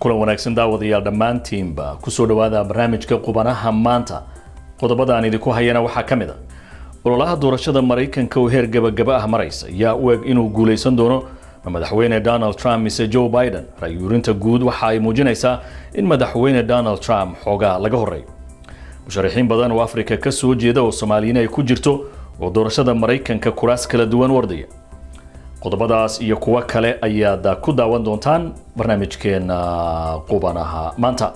kulan wanaagsan daawadayaal dhammaantiinba kusoo dhawaada barnaamijka qubanaha maanta qodobada aan idinku hayana waxaa ka mid ah ololaha doorashada Mareykanka oo heer gabagaba ah maraysa yaa u eg inuu guuleysan doono madaxweyne Donald Trump mise Joe Biden ra'yuurinta guud waxa ay muujinaysaa in madaxweyne Donald Trump xoogaa laga horeeyo musharaxiin badan oo Afrika ka soo jeeda oo Soomaaliyiin ay ku jirto oo doorashada Mareykanka kuraas kala duwan wardaya qodobadaas iyo kuwa kale ayaa ku daawan doontaan barnaamijkeena qubanaha maanta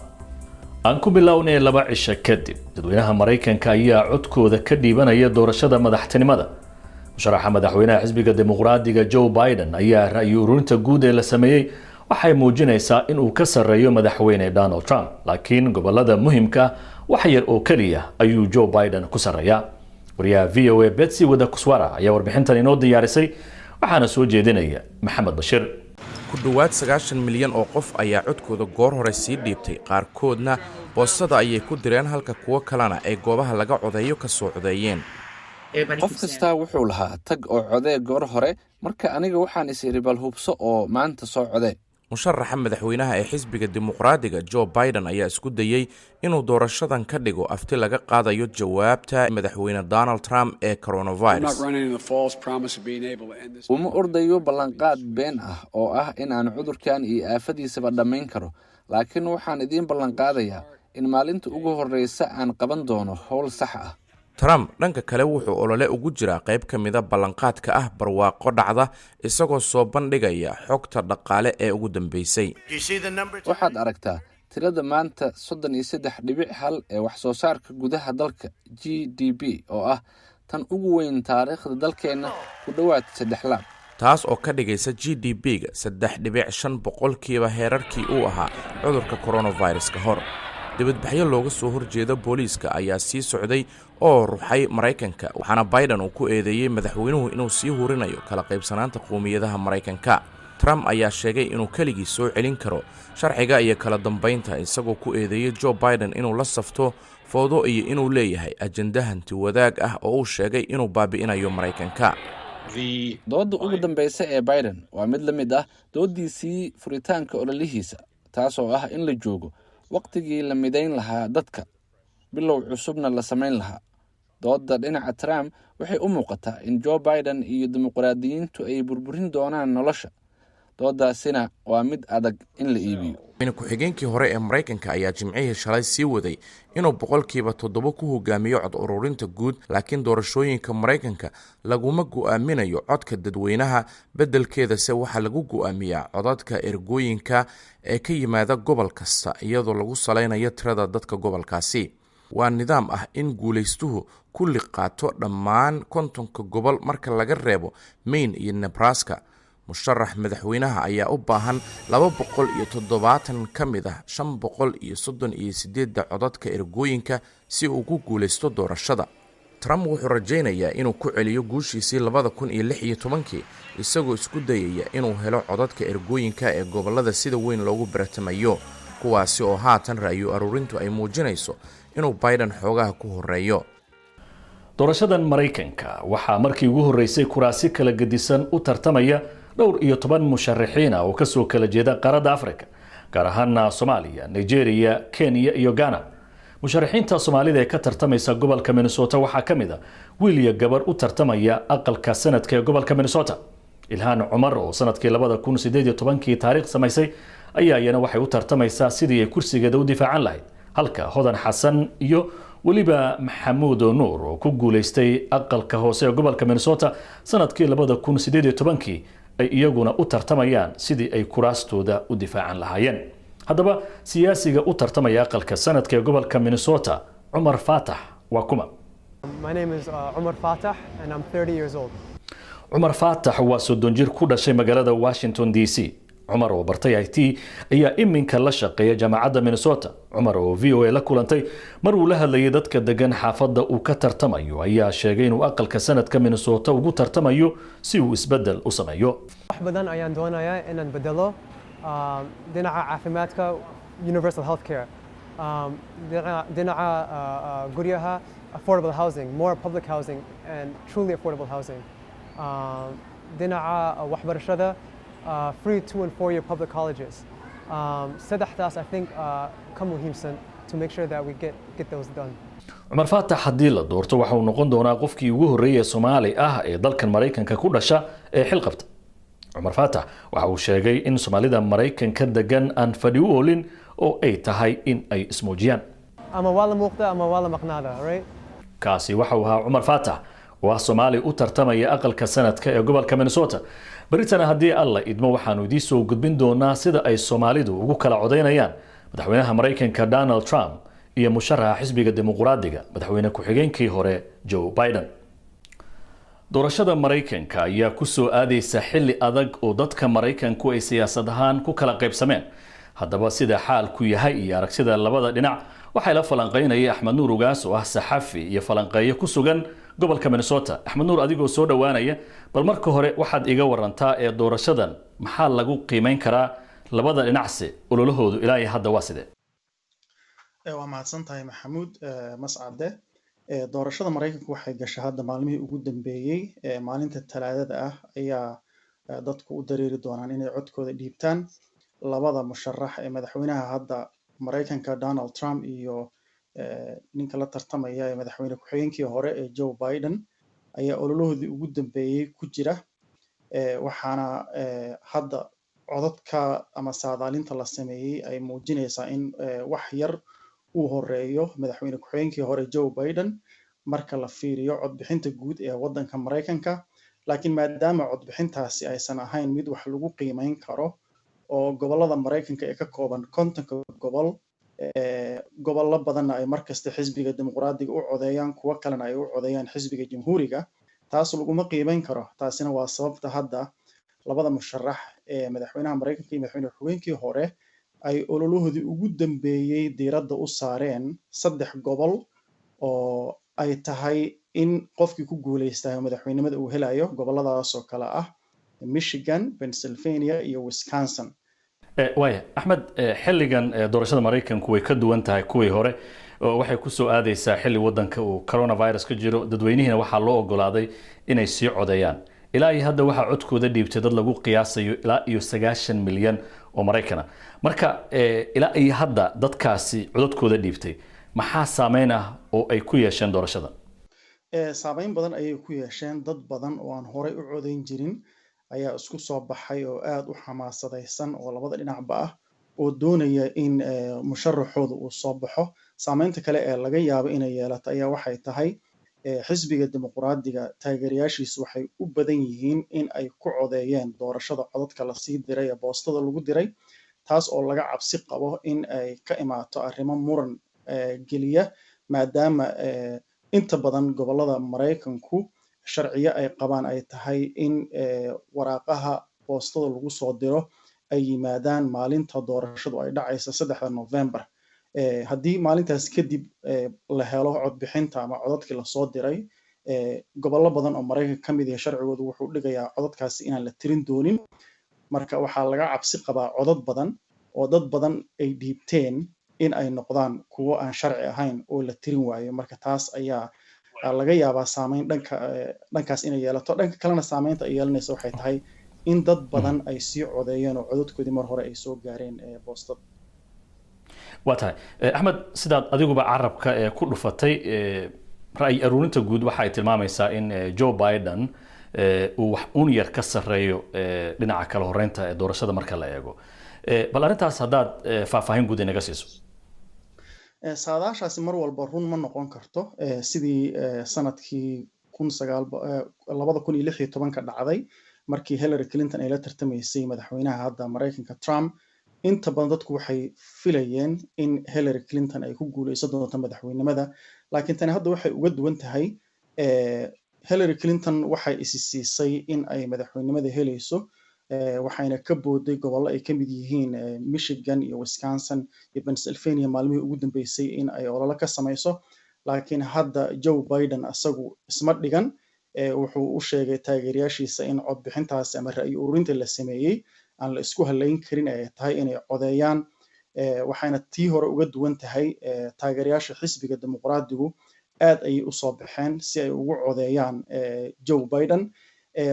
aan ku bilownay laba cisho kadib dadweynaha Mareykanka ayaa codkooda ka dhiibanaya doorashada madaxtinimada musharaxa madaxweynaha xisbiga dimuqraadiga Joe Biden ayaa ra'yuurinta guud ee la sameeyay waxay muujinaysaa in uu ka sareeyo madaxweyne Donald Trump laakiin gobolada muhiimka wax yar oo kaliya ayuu Joe Biden ku sareeyaa wariyaha VOA Betsy Wadakuswara ayaa warbixintan inoo diyaarisay waxaana soo jeedinaya Maxamed Bashir ku dhawaad 90 milyan oo qof ayaa codkooda goor hore sii dhiibtay qaarkoodna boostada ayay ku direen halka kuwa kalena ay goobaha laga codeeyo ka soo codeeyeen qof kasta wuxuu lahaa tag oo codee goor hore marka aniga waxaan is iri bal hubso oo maanta soo codee musharaxa madaxweynaha ee xisbiga dimuqraadiga Joe Biden ayaa isku dayay inuu doorashadan ka dhigo afti laga qaadayo jawaabta madaxweyne Donald Trump ee coronavirus uma ordayo ballanqaad been ah oo ah in aan cudurkan iyo aafadiisaba dhammayn karo laakiin waxaan idiin ballanqaadayaa in maalinta ugu horreysa aan qaban doono howl sax ah Trump dhanka kale wuxuu olole ugu jiraa qayb ka mid ah ballanqaadka ah barwaaqo dhacda isagoo soo bandhigaya xogta dhaqaale ee ugu dambeysay waxaad aragtaa tirada maanta 33.1 ee wax soo saarka gudaha dalka GDP oo ah tan ugu weyn taariikhda dalkeena ku dhawaad 3 laab taas oo ka dhigaysa GDP-ga 3.5 boqolkiiba heerarkii uu ahaa cudurka coronavirus ka hor dibadbaxyo looga soo horjeeda booliiska ayaa sii socday oo ruxay Mareykanka waxaana Biden uu ku eedeeyay madaxweynuhu inuu sii hurinayo kala qaybsanaanta qowmiyadaha Mareykanka Trump ayaa sheegay inuu kaligii soo celin karo sharciga iyo kala dambeynta isagoo ku eedeeyay Joe Biden inuu la safto fowdo iyo inuu leeyahay ajenda hanti wadaag ah oo uu sheegay inuu baabi'inayo Mareykanka doodda ugu dambaysa ee Biden waa mid la mid ah doodiisii furitaanka ololihiisa taasoo ah in la joogo waqtigii la midayn lahaa dadka bilow cusubna la samayn lahaa doodda dhinaca Trump waxay u muuqataa in Joe Biden iyo dimuqraadiyiintu ay burburin doonaan nolosha dooddaasina waa mid adag in la iibiyo ku-xigeenkii hore ee Mareykanka ayaa jimcihii shalay sii waday inuu 7% ku hogaamiyo cod ururinta guud laakiin doorashooyinka Mareykanka laguma go'aaminayo codka dadweynaha beddelkeeda se waxa lagu go'aamiyaa codadka ergooyinka ee ka yimaada gobol kasta iyadoo lagu saleynayo tirada dadka gobolkaasi waa nidaam ah in guuleystuhu kulli qaato dhammaan 50 gobol marka laga reebo Maine iyo Nebraska musharax madaxweynaha ayaa u baahan 270 ka mid ah 538 codadka ergooyinka si uu ku guuleysto doorashada Trump wuxuu rajaynayaa inuu ku celiyo guushiisii 2016 isagoo isku dayaya inuu helo codadka ergooyinka ee gobolada sida weyn loogu baratamayo kuwaasi oo haatan ra'yu aruurintu ay muujinayso inuu Biden xoogaha ku horeeyo doorashadan Mareykanka waxaa markii ugu horeysay kuraasi kala gedisan u tartamaya dhowr iyo 10 musharaxiin oo ka soo kala jeeda qaaradda Afrika gaar ahaan Soomaaliya, Nigeria, Kenya iyo Ghana musharaxiinta Soomaalida ee ka tartamaysa gobolka Minnesota waxaa ka mid ah William Gabar u tartamaya aqalka sanadka ee gobolka Minnesota Ilhaan Cumar oo sanadkii 2018 taariikh samaysay ayaa iyana waxay u tartamaysaa sidii ay kursigeeda u difaacan lahayd halka Hodan Xasan iyo waliba Maxamuud Nuur oo ku guuleystay aqalka hoose ee gobolka Minnesota sanadkii 2018 ay iyaguna u tartamayaan sidii ay kuraastooda u difaacan lahaayeen haddaba siyaasiga u tartamaya aqalka sanadka ee gobolka Minnesota Umar Fatah waa kuma My name is Umar Fatah and I'm 30 years old Umar Fatah waa 30 jir ku dhashay magaalada Washington DC Umar oo bartay IT ayaa iminka la shaqeeya jaamacadda Minnesota Umar oo VOA la kulantay mar uu la hadlayay dadka degan xaafadda uu ka tartamayo ayaa sheegay inuu aqalka sanadka Minnesota ugu tartamayo si uu isbedel u sameeyo wax badan ayaan doonayaa inaan bedelo dhinaca caafimaadka universal healthcare dhinaca guryaha affordable housing more public housing and truly affordable housing dhinaca waxbarashada free 2- and 4-year public colleges saddexdaas I think ka muhiimsan to make sure that we get those done. cumar faatax haddii la doorto waxa uu noqon doonaa qofkii ugu horreeyay Soomaali ah ee dalkan Mareykanka ku dhasha ee xil qabta. cumar faatax waxa uu sheegay in Soomaalida Mareykanka degan aan fadhi u oolin oo ay tahay in ay ismuujiyaan. ama waa la muuqda ama waa la maqnaada, right? kaasi waxa uu ahaa cumar faatax oo ah Soomaali u tartamaya aqalka sanadka ee gobolka Minnesota. Baritana haddii alla idmo waxaanu idin soo gudbin doonaa sida ay Soomaalidu ugu kala codeynayaan madaxweynaha Mareykanka Donald Trump iyo musharaxa xisbiga dimuqraadiga madaxweyne ku-xigeenkii hore Joe Biden. doorashada Mareykanka ayaa ku soo aadaysa xilli adag oo dadka Mareykanku ay siyaasad ahaan ku kala qaybsameen. haddaba sida xaalku yahay iyo aragtida labada dhinac waxay la falanqeynayay Axmed Nuur Ugaas oo ah saxafi iyo falanqeeye ku sugan gobolka Minnesota. Axmed Nuur, adigoo soo dhawaanaya, bal marka hore waxaad iga warantaa ee doorashadan maxaa lagu qiimeyn karaa labada dhinacsi ololahoodu ilaa iyo hadda waa sidee? waa mahadsantahay Maxamuud Mascade. doorashada Mareykanka waxay gashay hadda maalmihii ugu dambeeyay. maalinta Talaadada ah ayaa dadku u dareeri doonaan inay codkooda dhiibtaan. labada musharax ee madaxweynaha hadda Mareykanka Donald Trump iyo ninka la tartamaya ee madaxweyne ku-xigeenkii hore ee Joe Biden ayaa ololahoodii ugu dambeeyay ku jira. waxaana hadda codadka ama saadaalinta la sameeyay ay muujinaysaa in wax yar uu horeeyo madaxweyne ku-xigeenkii hore Joe Biden marka la fiiriyo codbixinta guud ee waddanka Mareykanka. laakiin maadaama codbixintaasi aysan ahayn mid wax lagu qiimeyn karo oo gobolada Mareykanka ee ka kooban 50 gobol, gobollo badanna ay markasta xisbiga dimuqraadiga u codeeyaan, kuwo kalena ay u codeeyaan xisbiga jamhuuriga, taas laguma qiimeyn karo. taasina waa sababta hadda labada musharax ee madaxweynaha Mareykanka iyo madaxweyne ku-xigeenkii hore ay ololahoodii ugu dambeeyay diiradda u saareen 3 gobol oo ay tahay in qofkii ku guuleysta madaxweynimada uu helayo. goboladaas oo kala ah Michigan, Pennsylvania iyo Wisconsin. waaya Axmed, xilligan doorashada Mareykanku way ka duwan tahay kuwii hore oo waxay ku soo aadaysaa xilli waddanka uu coronavirus ka jiro, dadweynihina waxaa loo ogolaaday inay sii codeeyaan. ilaa iyo hadda waxaa codkooda dhiibtay dad lagu qiyaasayo ilaa iyo 90 milyan oo Mareykan ah. marka ilaa iyo hadda dadkaasi codadkooda dhiibtay maxaa saameyn ah oo ay ku yeesheen doorashada? saameyn badan ayay ku yeesheen. dad badan oo aan horey u codeyn jirin ayaa isku soo baxay oo aad u xamaasadaysan oo labada dhinacba ah oo doonaya in musharaxooda uu soo baxo. saameynta kale ee laga yaabo inay yeelato ayaa waxay tahay xisbiga dimuqraadiga taageerayaashiisu waxay u badan yihiin in ay ku codeeyeen doorashada codadka la sii diray ee boostada lagu diray, taas oo laga cabsi qabo in ay ka imaato arrimo muran geliya, maadaama inta badan gobolada Mareykanku sharciyo ay qabaan ay tahay in waraaqaha boostada lagu soo diro ay yimaadaan maalinta doorashadu ay dhacayso 3 November. haddii maalintaas kadib la helo codbixinta ama codadkii lasoo diray, gobollo badan oo Mareykanka ka mid ah sharcigoodu wuxuu dhigayaa codadkaasi inaan la tirin doonin. marka waxaa laga cabsi qabaa codad badan oo dad badan ay dhiibteen in ay noqdaan kuwo aan sharci ahayn oo la tirin waayo. marka taas ayaa laga yaabaa saameyn dhankaas inay yeelato. dhanka kalena saameynta ay yeelanaysa waxay tahay in dad badan ay sii codeeyeen oo codadkoodii mar hore ay soo gaareen boostada. waa tahay Axmed, sidaad adiguba carabka ku dhufatay, ra'yi aruurinta guud waxa ay tilmaamaysaa in Joe Biden uu wax uun yar ka sareeyo dhinaca kala horeynta ee doorashada marka la eego. bal arrintaas haddaad faahfaahin guud inaga siiso. saadaashaasi mar walba run ma noqon karto. sidii sanadkii 2016 ka dhacday markii Hillary Clinton ay la tartamaysay madaxweynaha hadda Mareykanka Trump, inta badan dadku waxay filayeen in Hillary Clinton ay ku guuleysan doonto madaxweynimada. laakiin tani hadda waxay uga duwan tahay. Hillary Clinton waxay isi siisay in ay madaxweynimada helayso, waxayna ka booday gobollo ay ka mid yihiin Michigan iyo Wisconsin iyo Pennsylvania maalmihii ugu dambeysay in ay olole ka samayso. laakiin hadda Joe Biden asagu isma dhigan. wuxuu u sheegay taageerayaashiisa in codbixintaasi ama ra'yi ururinta la sameeyay aan la isku halayn karin ay tahay inay codeeyaan. waxayna tii hore uga duwan tahay. taageerayaasha xisbiga dimuqraadigu aad ayay u soo baxeen si ay ugu codeeyaan Joe Biden.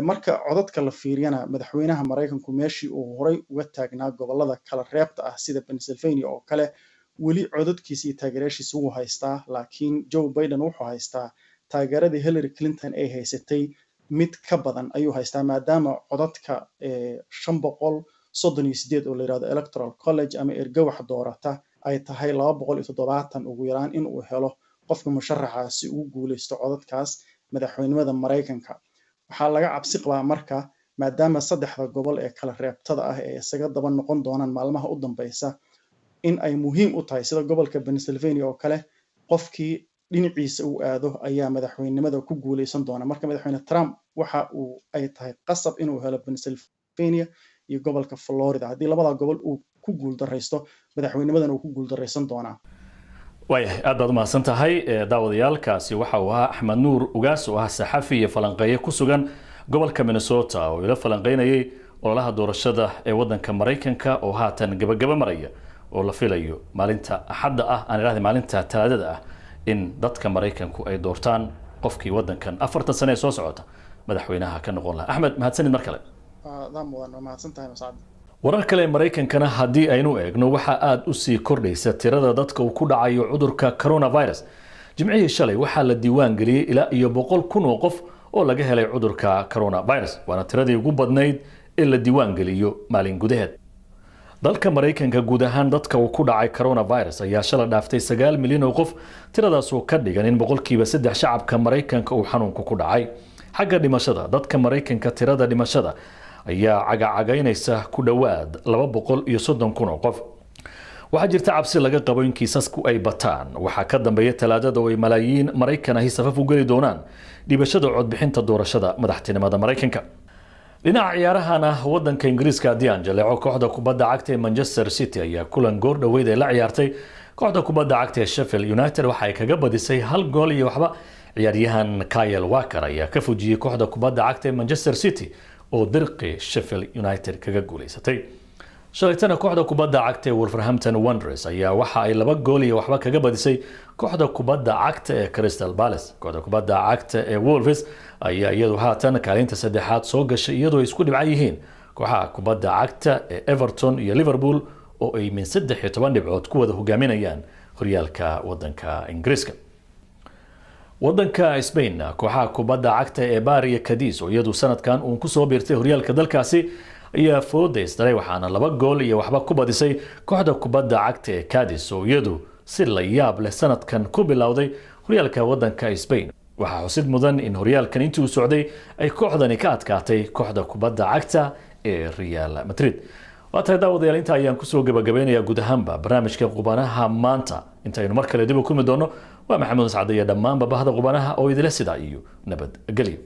marka codadka la fiiriyana madaxweynaha Mareykanku meeshii uu horay uga taagnaa gobolada kala reebta ah sida Pennsylvania oo kale weli codadkiisa iyo taageerayaashiisa wuu haystaa, laakiin Joe Biden wuxuu haystaa taageeradii Hillary Clinton ay haysatay mid ka badan ayuu haystaa, maadaama codadka 538 oo la yiraahdo electoral college ama ergawax doorata ay tahay 270 ugu yaraan in uu helo qofka musharaxaasi ugu guuleysto codadkaas madaxweynimada Mareykanka. waxaa laga cabsi qabaa marka maadaama saddexda gobol ee kala reebtada ah ee isaga daba noqon doonaan maalmaha u dambaysa in ay muhiim u tahay sida gobolka Pennsylvania oo kale qofkii dhinaciisa uu aado ayaa madaxweynimada ku guuleysan doona. marka madaxweyne Trump waxa uu ay tahay qasab inuu helo Pennsylvania iyo gobolka Florida. haddii labada gobol uu ku guuldareysto madaxweynimadana uu ku guuldareysan doonaa. waayahay aad baad umahadsan tahay daawadayaalkaasi waxa uu ahaa Axmed Nuur Ugaas oo ah saxafi iyo falanqeeye ku sugan gobolka Minnesota oo ila falanqeynayay ololaha doorashada ee wadanka Mareykanka oo haatan gabagaba maraya oo la filayo maalinta Axadda ah aan ilaahay maalinta Talaadada ah in dadka Mareykanku ay doortaan qofkii wadankan 4 sano ee soo socota madaxweynaha ka noqon lahaa. Axmed mahadsanid mar kale. mahadsan tahay Mascad. warar kale Mareykankana haddii aynu eegno waxa aad u sii kordhaysa tirada dadka uu ku dhacayo cudurka coronavirus. jimcihii shalay waxaa la diiwaan geliyay ilaa iyo 100,000 oo qof oo laga helay cudurka coronavirus, waana tiradii ugu badnayd ee la diiwaan geliyo maalin gudaheed. dalka Mareykanka guud ahaan dadka uu ku dhacay coronavirus ayaa shalay dhaaftay 9 milyan oo qof, tiradaas oo ka dhigan in 3% shacabka Mareykanka uu xanuunku ku dhacay. xagga dhimashada, dadka Mareykanka tirada dhimashada ayaa cagacagaynaysa ku dhawaad 230,000 oo qof. waxaa jirta cabsi laga qabo in kiisasku ay bataan. waxaa ka dambeeya Talaadada oo ay malaayiin Mareykan ahi safaf u geli doonaan dhibashada codbixinta doorashada madaxtinimada Mareykanka. dhinaca ciyaarahana wadanka Ingiriiska Dianjaleco kooxda kubadda cagta ee Manchester City ayaa kulan goor dhaweyd ee la ciyaartay kooxda kubadda cagta ee Sheffield United waxa ay kaga badisay 1 gool iyo waxba. ciyaaryahan Kyle Walker ayaa ka fujiyay kooxda kubadda cagta ee Manchester City oo dirqi Sheffield United kaga guuleysatay. shalaytana kooxda kubadda cagta ee Wolverhampton Wanderers ayaa waxa ay 2 gool iyo waxba kaga badisay kooxda kubadda cagta ee Crystal Palace. kooxda kubadda cagta ee Wolves ayaa iyadu haatan kaalinta saddexaad soo gashay iyadoo ay isku dhibcan yihiin kooxaha kubadda cagta ee Everton iyo Liverpool oo ay min 13 dhibcood ku wada hogaaminayaan horyaalka wadanka Ingiriiska. wadanka Spain kooxaha kubadda cagta ee Bar iyo Cadiz oo iyadu sanadkan uu ku soo biirtay horyaalka dalkaasi ayaa foodeystay waxaana 2 gool iyo waxba ku badisay kooxda kubadda cagta ee Cadiz oo iyadu si la yaab leh sanadkan ku bilowday horyaalka wadanka Spain. waxaa xusid mudan in horyaalkan intii uu socday ay kooxdani ka adkaatay kooxda kubadda cagta ee Real Madrid. waa tahay daawadayaal inta ayaan kusoo gabagabeynayaa guud ahaanba barnaamijka qubanaha maanta. intaynu mar kale dib u kulmi doono waa Maxamed Sacad iyo dhammaan bahda qubanaha oo idila sidaa iyo nabad gelyo.